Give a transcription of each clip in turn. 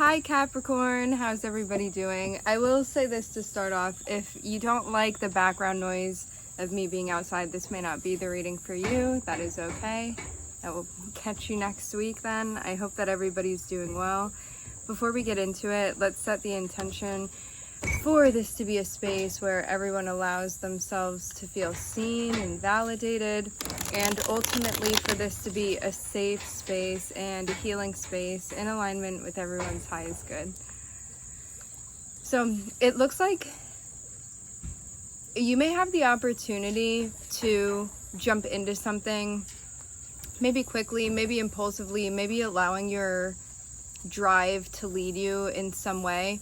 Hi Capricorn, how's everybody doing? I will say this to start off, if you don't like the background noise of me being outside, this may not be the reading for you. That is okay. I will catch you next week then. I hope that everybody's doing well. Before we get into it, let's set the intention for this to be a space where everyone allows themselves to feel seen and validated, and ultimately for this to be a safe space and a healing space in alignment with everyone's highest good. So it looks like you may have the opportunity to jump into something, maybe quickly, maybe impulsively, maybe allowing your drive to lead you in some way.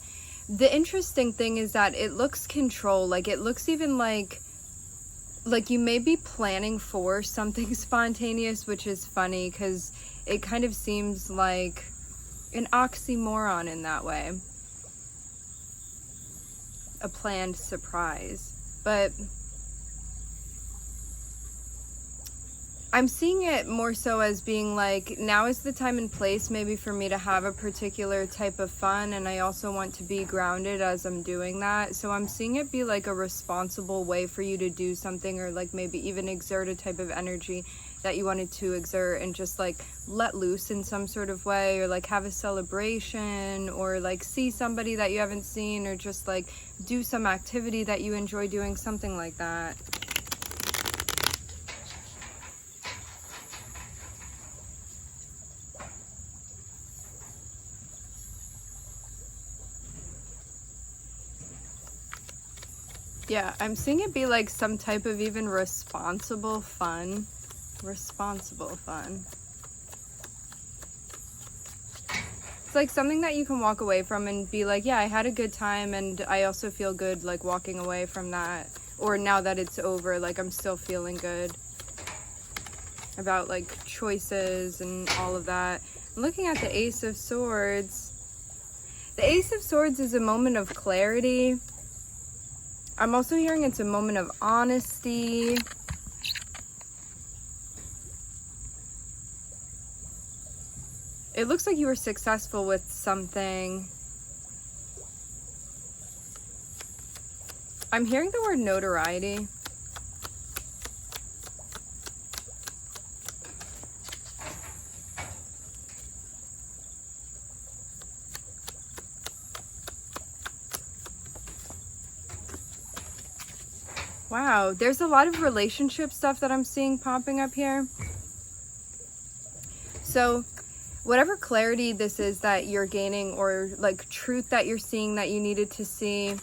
The interesting thing is that it looks control, like it looks even like you may be planning for something spontaneous, which is funny because it kind of seems like an oxymoron in that way. A planned surprise. But I'm seeing it more so as being like, now is the time and place maybe for me to have a particular type of fun, and I also want to be grounded as I'm doing that. So I'm seeing it be like a responsible way for you to do something, or like maybe even exert a type of energy that you wanted to exert and just like let loose in some sort of way, or like have a celebration, or like see somebody that you haven't seen, or just like do some activity that you enjoy doing, something like that. Yeah, I'm seeing it be like some type of even responsible fun. Responsible fun. It's like something that you can walk away from and be like, yeah, I had a good time, and I also feel good like walking away from that. Or now that it's over, like I'm still feeling good about like choices and all of that. I'm looking at the Ace of Swords. The Ace of Swords is a moment of clarity. I'm also hearing it's a moment of honesty. It looks like you were successful with something. I'm hearing the word notoriety. Wow, there's a lot of relationship stuff that I'm seeing popping up here. So whatever clarity this is that you're gaining, or like truth that you're seeing that you needed to see,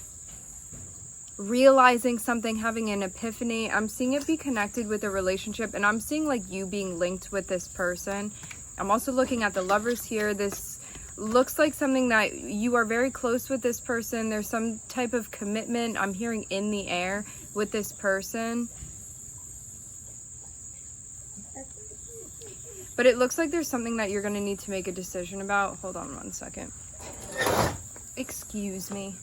realizing something, having an epiphany, I'm seeing it be connected with a relationship, and I'm seeing like you being linked with this person. I'm also looking at the Lovers here. This looks like something that you are very close with this person. There's some type of commitment I'm hearing in the air with this person. But it looks like there's something that you're going to need to make a decision about. Hold on one second. Excuse me.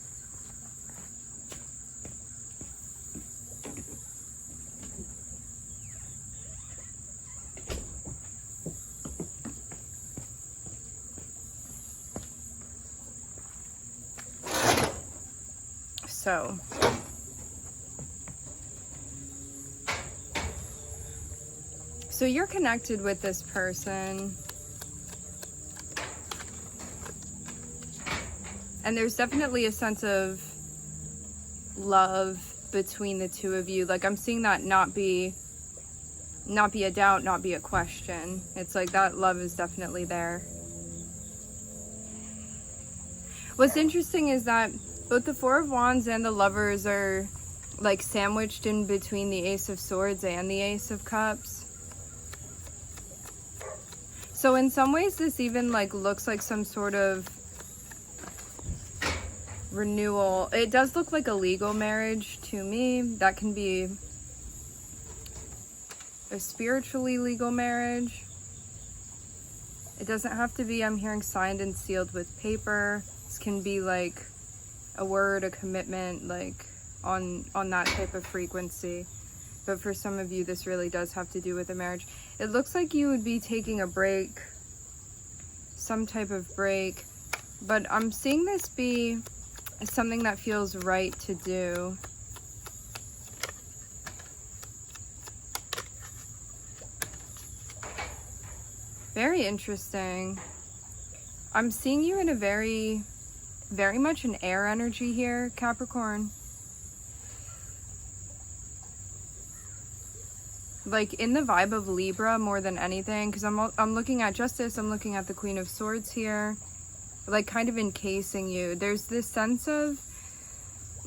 So you're connected with this person, and there's definitely a sense of love between the two of you. Like I'm seeing that not be a doubt, not be a question. It's like that love is definitely there. What's interesting is that both the Four of Wands and the Lovers are like sandwiched in between the Ace of Swords and the Ace of Cups. So in some ways this even like looks like some sort of renewal. It does look like a legal marriage to me. That can be a spiritually legal marriage. It doesn't have to be, I'm hearing, signed and sealed with paper. This can be like a word, a commitment, like on that type of frequency. But for some of you, this really does have to do with a marriage. It looks like you would be taking a break, some type of break, But I'm seeing this be something that feels right to do. Very interesting. I'm seeing you in a very much an air energy here, Capricorn. Like in the vibe of Libra more than anything, because I'm looking at Justice, I'm looking at the Queen of Swords here, like kind of encasing you. There's this sense of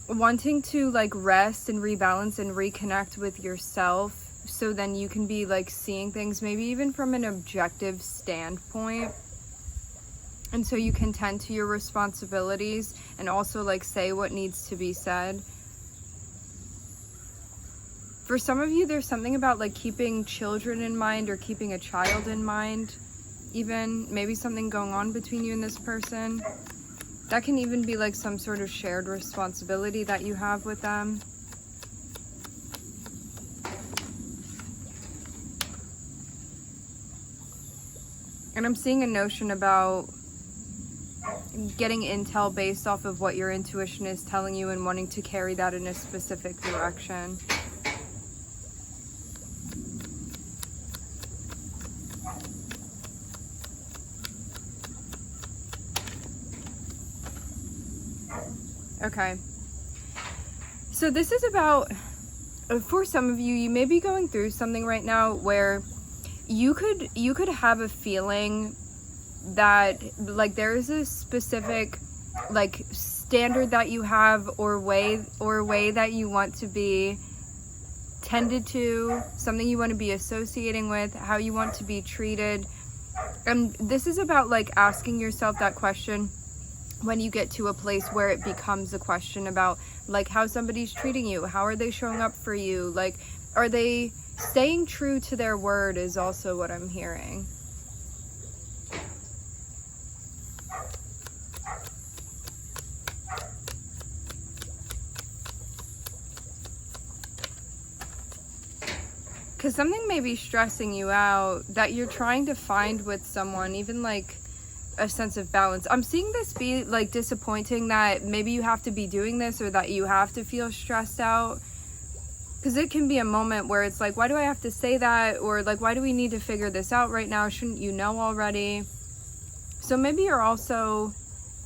wanting to like rest and rebalance and reconnect with yourself, so then you can be like seeing things maybe even from an objective standpoint. And so you can tend to your responsibilities and also like say what needs to be said. For some of you, there's something about like keeping children in mind or keeping a child in mind. Even maybe something going on between you and this person. That can even be like some sort of shared responsibility that you have with them. And I'm seeing a notion about getting intel based off of what your intuition is telling you and wanting to carry that in a specific direction. Okay. So this is about, for some of you, you may be going through something right now where you could have a feeling that like there is a specific like standard that you have or way that you want to be tended to, something you want to be associating with, how you want to be treated. And this is about like asking yourself that question when you get to a place where it becomes a question about like how somebody's treating you, how are they showing up for you, like are they staying true to their word is also what I'm hearing. Because something may be stressing you out that you're trying to find with someone, even like a sense of balance. I'm seeing this be like disappointing that maybe you have to be doing this or that you have to feel stressed out, because it can be a moment where it's like, why do I have to say that, or like why do we need to figure this out right now, shouldn't you know already? So maybe you're also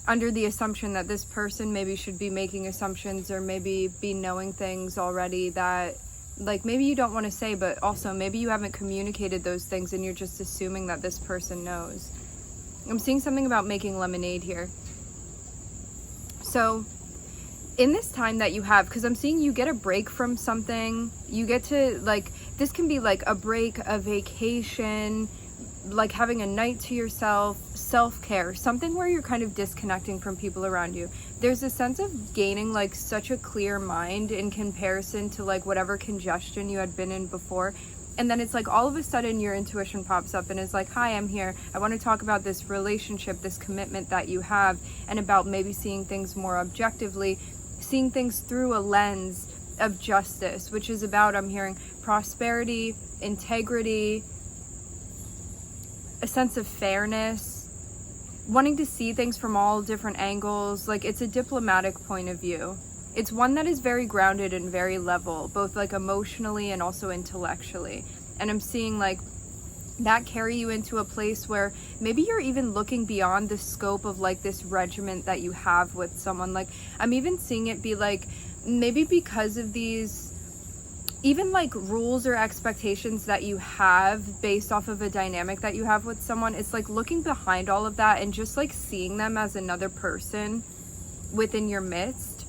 under the assumption that this person maybe should be making assumptions or maybe be knowing things already that like maybe you don't want to say, but also maybe you haven't communicated those things and you're just assuming that this person knows. I'm seeing something about making lemonade here. So in this time that you have, because I'm seeing you get a break from something, you get to like, this can be like a break, a vacation, like having a night to yourself, self-care, something where you're kind of disconnecting from people around you. There's a sense of gaining like such a clear mind in comparison to like whatever congestion you had been in before. And then it's like all of a sudden your intuition pops up and is like, hi, I'm here. I want to talk about this relationship, this commitment that you have, and about maybe seeing things more objectively, seeing things through a lens of justice, which is about, I'm hearing, prosperity, integrity, a sense of fairness, wanting to see things from all different angles. Like it's a diplomatic point of view. It's one that is very grounded and very level, both like emotionally and also intellectually. And I'm seeing like that carry you into a place where maybe you're even looking beyond the scope of like this regiment that you have with someone. Like I'm even seeing it be like, maybe because of these even like rules or expectations that you have based off of a dynamic that you have with someone, it's like looking behind all of that and just like seeing them as another person within your midst.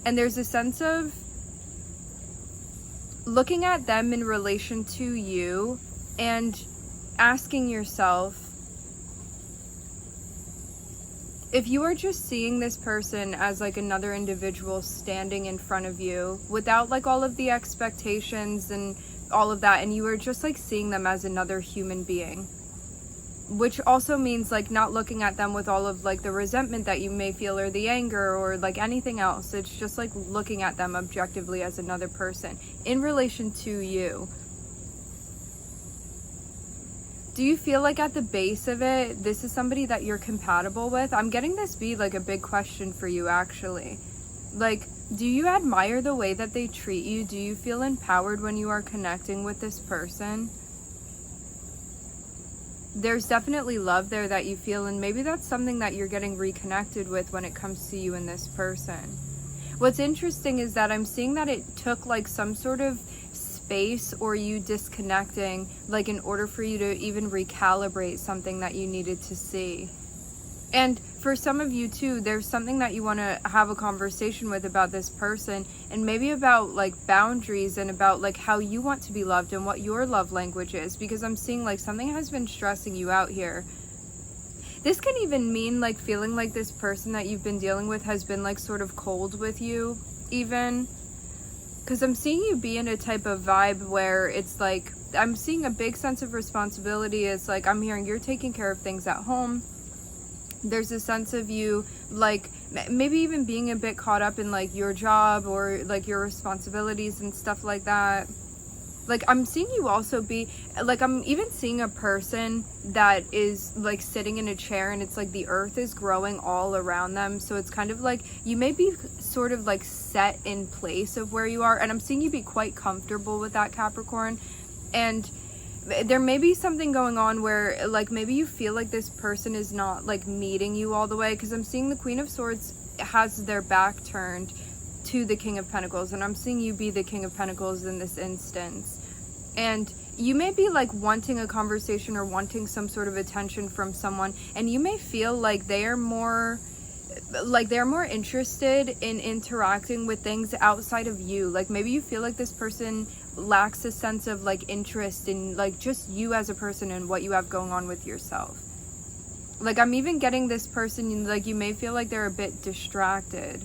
And there's a sense of looking at them in relation to you and asking yourself, if you are just seeing this person as like another individual standing in front of you without like all of the expectations and all of that, and you are just like seeing them as another human being, which also means like not looking at them with all of like the resentment that you may feel or the anger or like anything else. It's just like looking at them objectively as another person in relation to you. Do you feel like at the base of it, this is somebody that you're compatible with? I'm getting this be like a big question for you, actually. Like, do you admire the way that they treat you? Do you feel empowered when you are connecting with this person? There's definitely love there that you feel, and maybe that's something that you're getting reconnected with when it comes to you and this person. What's interesting is that I'm seeing that it took like some sort of space or you disconnecting, like in order for you to even recalibrate something that you needed to see. And for some of you too, there's something that you want to have a conversation with about this person, and maybe about like boundaries and about like how you want to be loved and what your love language is, because I'm seeing like something has been stressing you out here. This can even mean like feeling like this person that you've been dealing with has been like sort of cold with you even, because I'm seeing you be in a type of vibe where it's like, I'm seeing a big sense of responsibility. It's like I'm hearing you're taking care of things at home. There's a sense of you like maybe even being a bit caught up in like your job or like your responsibilities and stuff like that. Like I'm seeing you also be like, I'm even seeing a person that is like sitting in a chair and it's like the earth is growing all around them. So it's kind of like you may be sort of like set in place of where you are, and I'm seeing you be quite comfortable with that, Capricorn. And there may be something going on where like maybe you feel like this person is not like meeting you all the way, because I'm seeing the Queen of Swords has their back turned to the King of Pentacles, and I'm seeing you be the King of Pentacles in this instance. And you may be like wanting a conversation or wanting some sort of attention from someone, and you may feel like they're more interested in interacting with things outside of you. Like maybe you feel like this person lacks a sense of like interest in like just you as a person and what you have going on with yourself. Like I'm even getting this person, like you may feel like they're a bit distracted,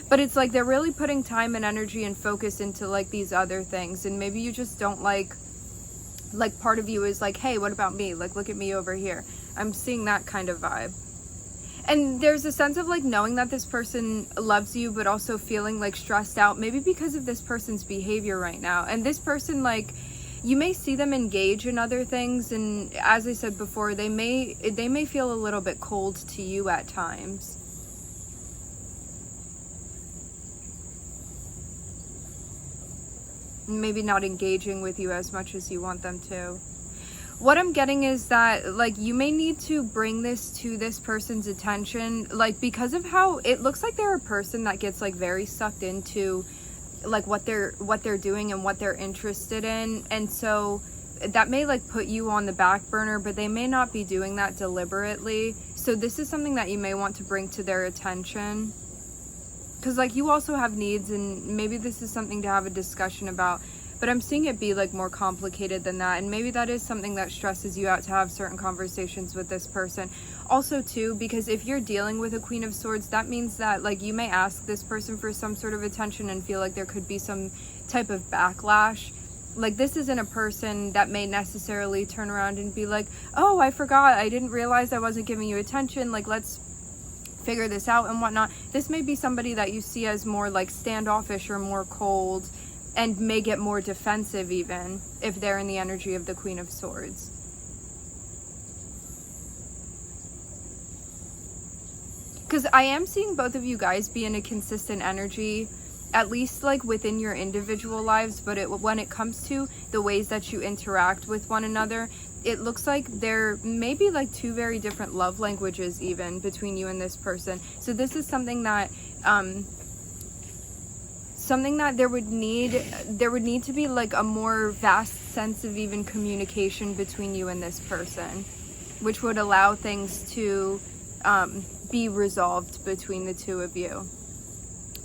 but it's like they're really putting time and energy and focus into like these other things, and maybe you just don't like part of you is like, hey, what about me? Like look at me over here. I'm seeing that kind of vibe. And there's a sense of like knowing that this person loves you, but also feeling like stressed out, maybe because of this person's behavior right now. And this person, like, you may see them engage in other things, and as I said before, they may feel a little bit cold to you at times. Maybe not engaging with you as much as you want them to. What I'm getting is that like you may need to bring this to this person's attention, like because of how it looks like they're a person that gets like very sucked into like what they're doing and what they're interested in, and so that may like put you on the back burner, but they may not be doing that deliberately. So this is something that you may want to bring to their attention, because like you also have needs, and maybe this is something to have a discussion about. But I'm seeing it be like more complicated than that, and maybe that is something that stresses you out to have certain conversations with this person. Also too, because if you're dealing with a Queen of Swords, that means that like you may ask this person for some sort of attention and feel like there could be some type of backlash. Like this isn't a person that may necessarily turn around and be like, oh, I forgot, I didn't realize I wasn't giving you attention, like let's figure this out and whatnot. This may be somebody that you see as more like standoffish or more cold, and may get more defensive even if they're in the energy of the Queen of Swords. Because I am seeing both of you guys be in a consistent energy, at least like within your individual lives, but when it comes to the ways that you interact with one another, it looks like there may be like two very different love languages even between you and this person. So this is something that there would need to be like a more vast sense of even communication between you and this person, which would allow things to be resolved between the two of you,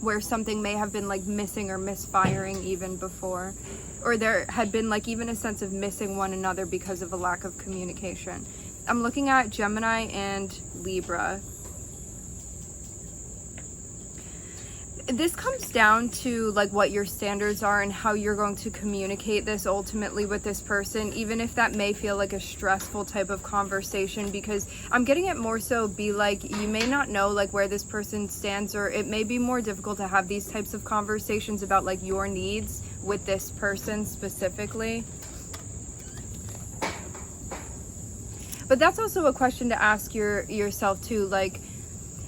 where something may have been like missing or misfiring even before, or there had been like even a sense of missing one another because of a lack of communication. I'm looking at Gemini and Libra. This comes down to like what your standards are and how you're going to communicate this ultimately with this person, even if that may feel like a stressful type of conversation, because I'm getting it more so be like you may not know like where this person stands, or it may be more difficult to have these types of conversations about like your needs with this person specifically. But that's also a question to ask yourself too. Like,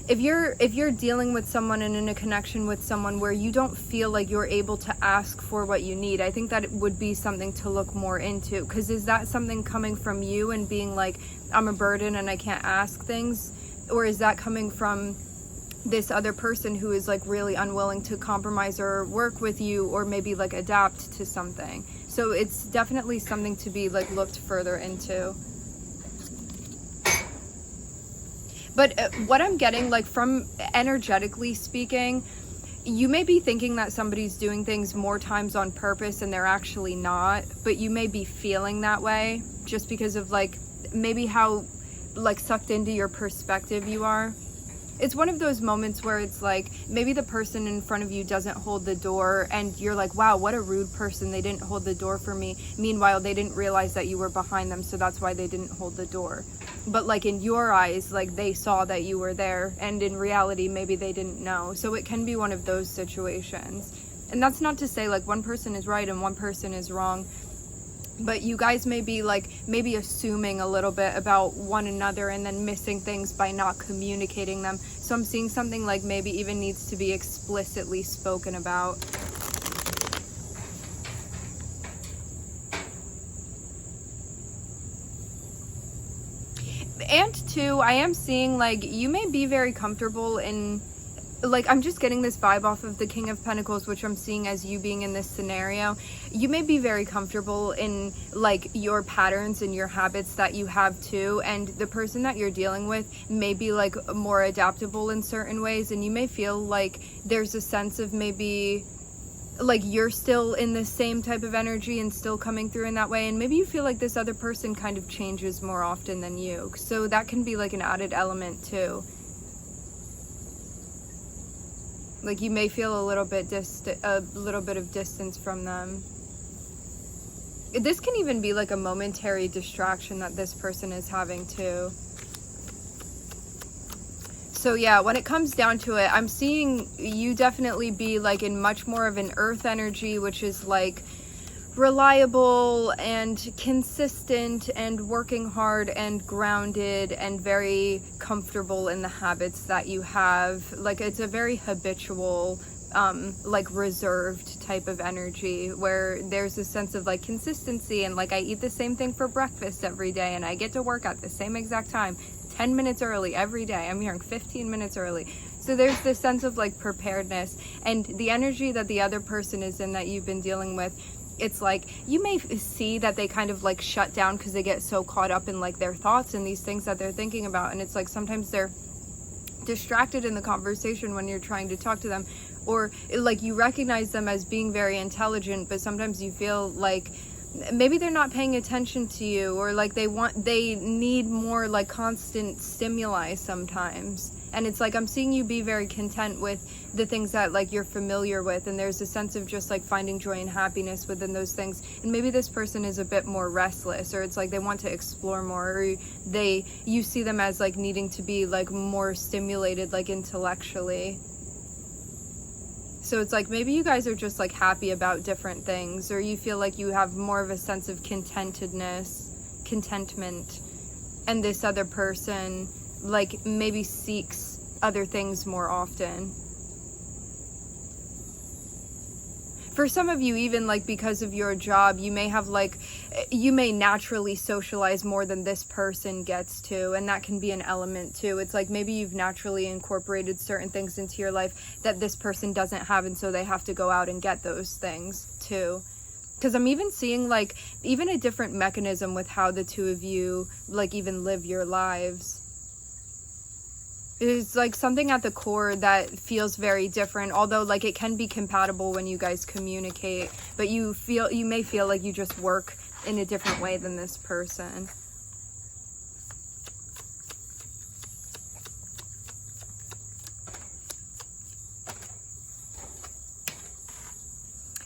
if you're dealing with someone and in a connection with someone where you don't feel like you're able to ask for what you need, I think that it would be something to look more into. Because is that something coming from you and being like, I'm a burden and I can't ask things? Or is that coming from this other person who is like really unwilling to compromise or work with you, or maybe like adapt to something? So it's definitely something to be like looked further into. But what I'm getting, like, from energetically speaking, you may be thinking that somebody's doing things more times on purpose and they're actually not, but you may be feeling that way just because of like maybe how like sucked into your perspective you are. It's one of those moments where it's like maybe the person in front of you doesn't hold the door and you're like, wow, what a rude person, they didn't hold the door for me. Meanwhile, they didn't realize that you were behind them, so that's why they didn't hold the door. But like in your eyes, like they saw that you were there, and in reality maybe they didn't know. So it can be one of those situations. And that's not to say like one person is right and one person is wrong, but you guys may be like maybe assuming a little bit about one another and then missing things by not communicating them. So I'm seeing something like maybe even needs to be explicitly spoken about. And two, I am seeing like you may be very comfortable in, like, I'm just getting this vibe off of the King of Pentacles, which I'm seeing as you being in this scenario. You may be very comfortable in like your patterns and your habits that you have too, and the person that you're dealing with may be like more adaptable in certain ways, and you may feel like there's a sense of maybe like you're still in the same type of energy and still coming through in that way, and maybe you feel like this other person kind of changes more often than you, so that can be like an added element too. Like you may feel a little bit of distance from them. This can even be like a momentary distraction that this person is having too. So yeah, when it comes down to it, I'm seeing you definitely be like in much more of an earth energy, which is like reliable and consistent and working hard and grounded and very comfortable in the habits that you have. Like it's a very habitual, like reserved type of energy where there's a sense of like consistency, and like I eat the same thing for breakfast every day and I get to work at the same exact time, 10 minutes early every day. I'm hearing 15 minutes early. So there's this sense of like preparedness, and the energy that the other person is in that you've been dealing with, it's like you may see that they kind of like shut down because they get so caught up in like their thoughts and these things that they're thinking about, and it's like sometimes they're distracted in the conversation when you're trying to talk to them, or like you recognize them as being very intelligent, but sometimes you feel like maybe they're not paying attention to you, or like they need more like constant stimuli sometimes. And it's like I'm seeing you be very content with the things that like you're familiar with, and there's a sense of just like finding joy and happiness within those things. And maybe this person is a bit more restless, or it's like they want to explore more, or you see them as like needing to be like more stimulated like intellectually. So it's like maybe you guys are just like happy about different things, or you feel like you have more of a sense of contentment, and this other person like maybe seeks other things more often. For some of you, even like because of your job, you may naturally socialize more than this person gets to, and that can be an element too. It's like maybe you've naturally incorporated certain things into your life that this person doesn't have, and so they have to go out and get those things too. Because I'm even seeing like even a different mechanism with how the two of you like even live your lives. It's like something at the core that feels very different, although like it can be compatible when you guys communicate, but you may feel like you just work in a different way than this person.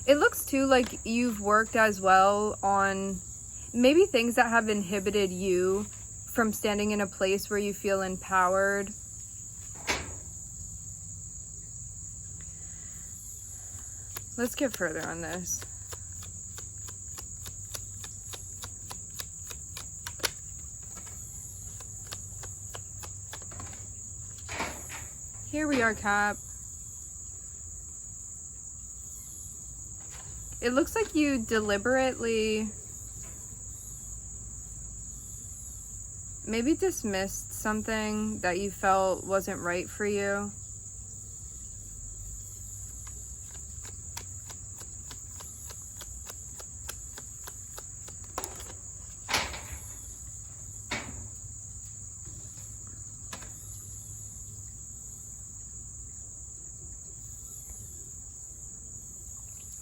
It looks too like you've worked as well on maybe things that have inhibited you from standing in a place where you feel empowered. Let's get further on this. Here we are, Cap. It looks like you deliberately maybe dismissed something that you felt wasn't right for you.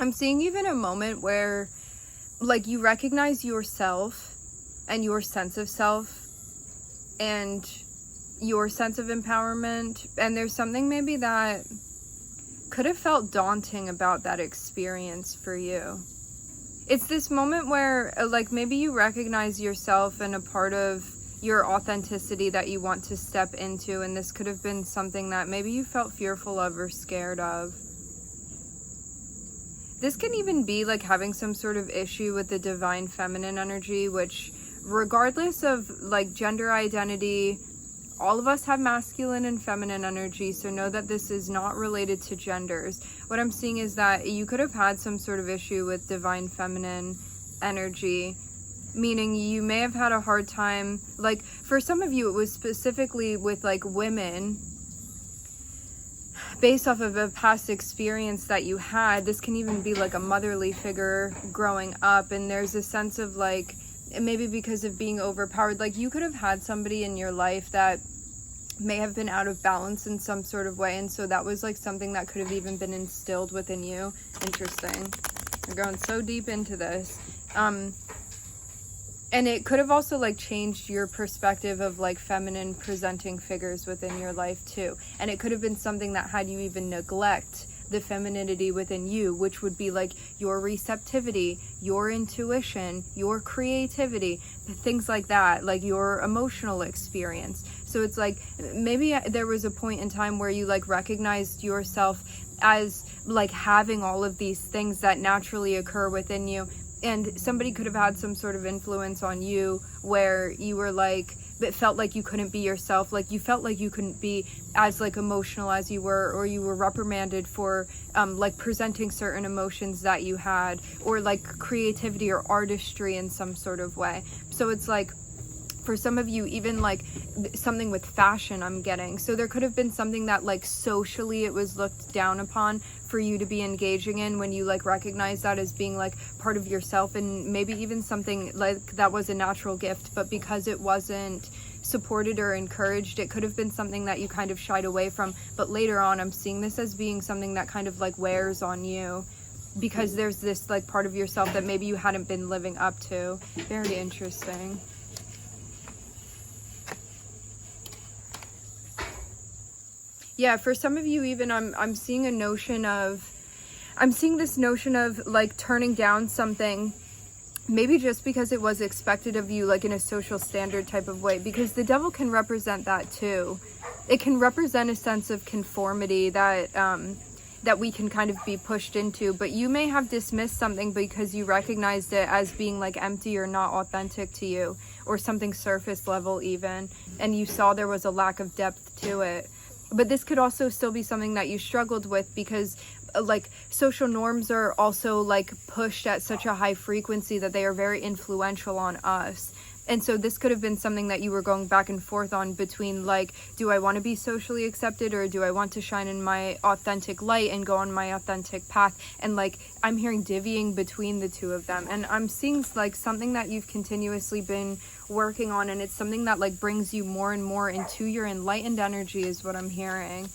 I'm seeing even a moment where, like, you recognize yourself and your sense of self and your sense of empowerment, and there's something maybe that could have felt daunting about that experience for you. It's this moment where, like, maybe you recognize yourself and a part of your authenticity that you want to step into, and this could have been something that maybe you felt fearful of or scared of. This can even be like having some sort of issue with the divine feminine energy, which, regardless of like gender identity, all of us have masculine and feminine energy, so know that this is not related to genders. What I'm seeing is that you could have had some sort of issue with divine feminine energy, meaning you may have had a hard time, like for some of you it was specifically with like women, based off of a past experience that you had. This can even be like a motherly figure growing up, and there's a sense of like, maybe because of being overpowered, like you could have had somebody in your life that may have been out of balance in some sort of way, and so that was like something that could have even been instilled within you. Interesting. We're going so deep into this. And it could have also like changed your perspective of like feminine presenting figures within your life too. And it could have been something that had you even neglect the femininity within you, which would be like your receptivity, your intuition, your creativity, things like that, like your emotional experience. So it's like maybe there was a point in time where you like recognized yourself as like having all of these things that naturally occur within you, and somebody could have had some sort of influence on you where you were like, it felt like you couldn't be yourself, like you felt like you couldn't be as like emotional as you were, or you were reprimanded for like presenting certain emotions that you had, or like creativity or artistry in some sort of way. So it's like, for some of you, even like something with fashion I'm getting. So there could have been something that like socially it was looked down upon for you to be engaging in, when you like recognize that as being like part of yourself, and maybe even something like that was a natural gift, but because it wasn't supported or encouraged, it could have been something that you kind of shied away from. But later on, I'm seeing this as being something that kind of like wears on you, because there's this like part of yourself that maybe you hadn't been living up to. Very interesting. Yeah, for some of you even, I'm seeing this notion of like turning down something, maybe just because it was expected of you, like in a social standard type of way, because the devil can represent that too. It can represent a sense of conformity that we can kind of be pushed into, but you may have dismissed something because you recognized it as being like empty or not authentic to you, or something surface level even, and you saw there was a lack of depth to it. But this could also still be something that you struggled with, because like social norms are also like pushed at such a high frequency that they are very influential on us. And so this could have been something that you were going back and forth on between like, do I want to be socially accepted, or do I want to shine in my authentic light and go on my authentic path? And like, I'm hearing divvying between the two of them. And I'm seeing like something that you've continuously been working on, and it's something that like brings you more and more into your enlightened energy is what I'm hearing.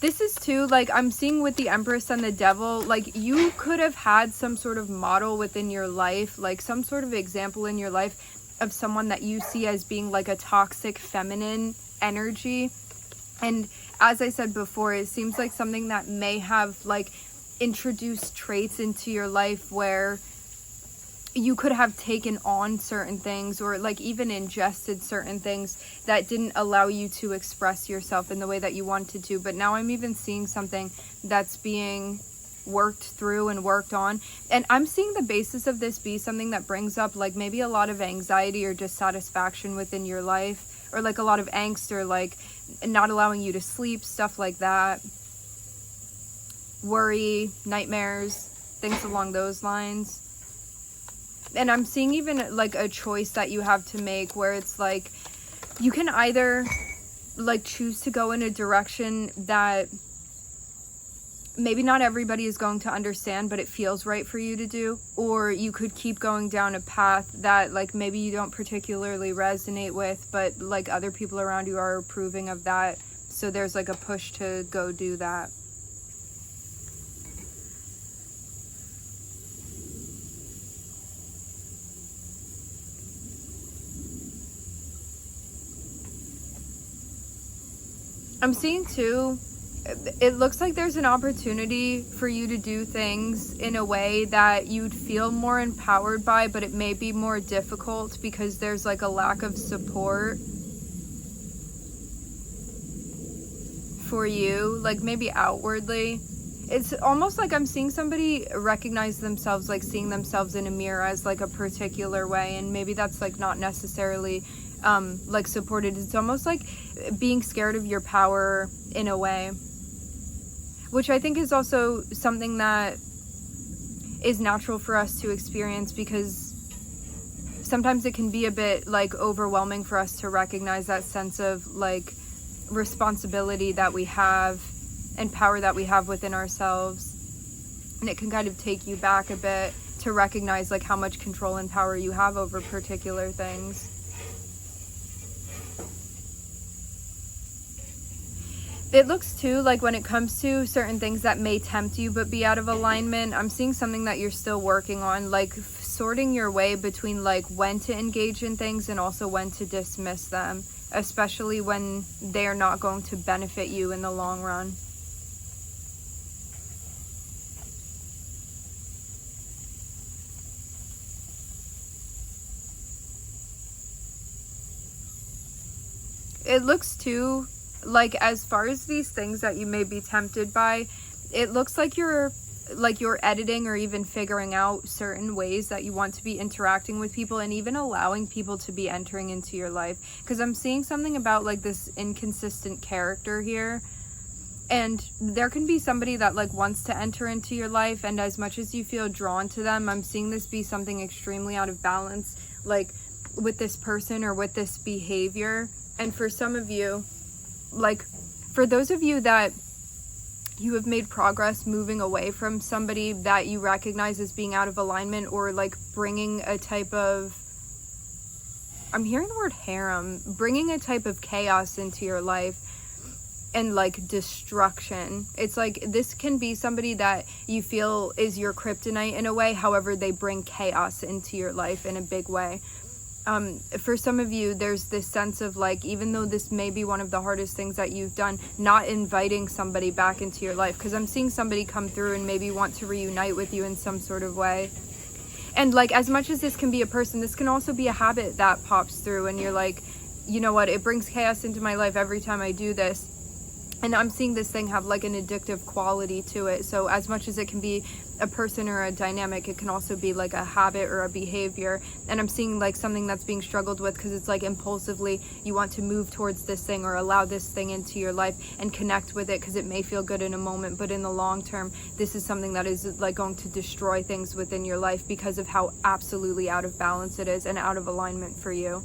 This is too, like I'm seeing with the Empress and the Devil, like you could have had some sort of model within your life, like some sort of example in your life of someone that you see as being like a toxic feminine energy. And as I said before, it seems like something that may have like introduced traits into your life where you could have taken on certain things, or like even ingested certain things that didn't allow you to express yourself in the way that you wanted to. But now I'm even seeing something that's being worked through and worked on, and I'm seeing the basis of this be something that brings up like maybe a lot of anxiety or dissatisfaction within your life, or like a lot of angst, or like not allowing you to sleep, stuff like that. Worry, nightmares, things along those lines. And I'm seeing even like a choice that you have to make where it's like you can either like choose to go in a direction that maybe not everybody is going to understand, but it feels right for you to do, or you could keep going down a path that like maybe you don't particularly resonate with, but like other people around you are approving of that, so there's like a push to go do that. I'm seeing too, it looks like there's an opportunity for you to do things in a way that you'd feel more empowered by, but it may be more difficult because there's like a lack of support for you, like maybe outwardly. It's almost like I'm seeing somebody recognize themselves, like seeing themselves in a mirror as like a particular way, and maybe that's like not necessarily like supported. It's almost like being scared of your power in a way, which I think is also something that is natural for us to experience, because sometimes it can be a bit like overwhelming for us to recognize that sense of like responsibility that we have and power that we have within ourselves, and it can kind of take you back a bit to recognize like how much control and power you have over particular things. It looks too like when it comes to certain things that may tempt you but be out of alignment, I'm seeing something that you're still working on, like sorting your way between like when to engage in things and also when to dismiss them, especially when they are not going to benefit you in the long run. It looks too like, as far as these things that you may be tempted by, it looks like you're editing or even figuring out certain ways that you want to be interacting with people, and even allowing people to be entering into your life, because I'm seeing something about like this inconsistent character here, and there can be somebody that like wants to enter into your life, and as much as you feel drawn to them, I'm seeing this be something extremely out of balance, like with this person or with this behavior. And for some of you, like for those of you that you have made progress moving away from somebody that you recognize as being out of alignment, or like bringing a type of, I'm hearing the word harem, bringing a type of chaos into your life and like destruction. It's like this can be somebody that you feel is your kryptonite in a way, however they bring chaos into your life in a big way. For some of you, there's this sense of like, even though this may be one of the hardest things that you've done, not inviting somebody back into your life, because I'm seeing somebody come through and maybe want to reunite with you in some sort of way. And like, as much as this can be a person, this can also be a habit that pops through, and you're like, you know what, it brings chaos into my life every time I do this. And I'm seeing this thing have like an addictive quality to it. So as much as it can be a person or a dynamic, it can also be like a habit or a behavior. And I'm seeing like something that's being struggled with, because it's like impulsively you want to move towards this thing or allow this thing into your life and connect with it, because it may feel good in a moment, but in the long term, this is something that is like going to destroy things within your life because of how absolutely out of balance it is and out of alignment for you.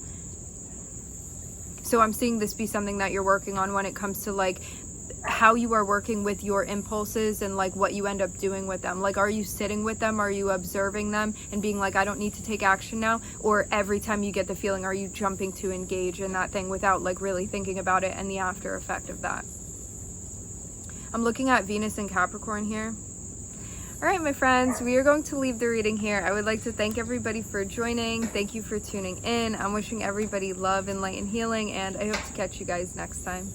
So I'm seeing this be something that you're working on when it comes to like how you are working with your impulses and like what you end up doing with them. Like, are you sitting with them? Are you observing them and being like, I don't need to take action now? Or every time you get the feeling, are you jumping to engage in that thing without like really thinking about it and the after effect of that? I'm looking at Venus and Capricorn here. All right, my friends, we are going to leave the reading here. I would like to thank everybody for joining. Thank you for tuning in. I'm wishing everybody love and light and healing, and I hope to catch you guys next time.